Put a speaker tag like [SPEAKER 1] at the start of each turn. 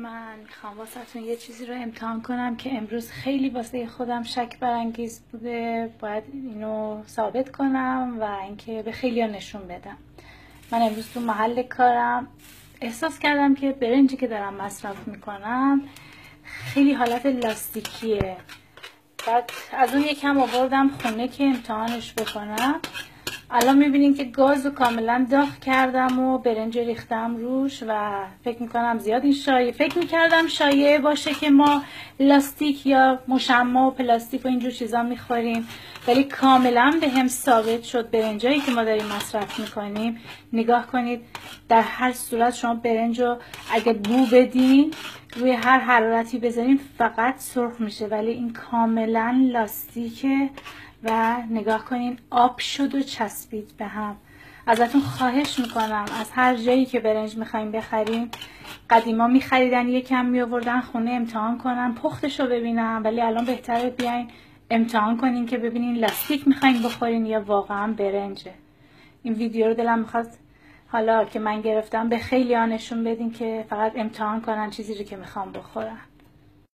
[SPEAKER 1] من میخوام واسهتون یه چیزی رو امتحان کنم که امروز خیلی واسه خودم شک برانگیز بوده. باید اینو ثابت کنم و اینکه به خیلیا نشون بدم. من امروز تو محل کارم احساس کردم که برنجی که دارم مصرف میکنم خیلی حالت لاستیکیه. بعد از اون یکم آوردم خونه که امتحانش بکنم. الان میبینین که گازو کاملا داغ کردم و برنج ریختم روش و فکر میکنم زیاد این فکر میکردم شایعه باشه که ما لاستیک یا مشمع و پلاستیک و اینجور چیزا میخوریم، ولی کاملا به هم ثابت شد برنجایی که ما داریم مصرف میکنیم. نگاه کنید، در هر صورت شما برنجو اگه بو بدین روی هر حرارتی بذارین فقط سرخ میشه، ولی این کاملا لاستیکه و نگاه کنین آب شد و چسبید به هم. ازتون خواهش میکنم از هر جایی که برنج میخوایم بخریم، قدیما میخریدن یکم میآوردن خونه امتحان کنن پختشو ببینم، ولی الان بهتره بیاین امتحان کنین که ببینین لاستیک میخواین بخورین یا واقعا برنجه. این ویدیو رو دلم میخواد حالا که من گرفتم به خیلی نشون بدین که فقط امتحان کنن چیزی رو که میخوام بخورن.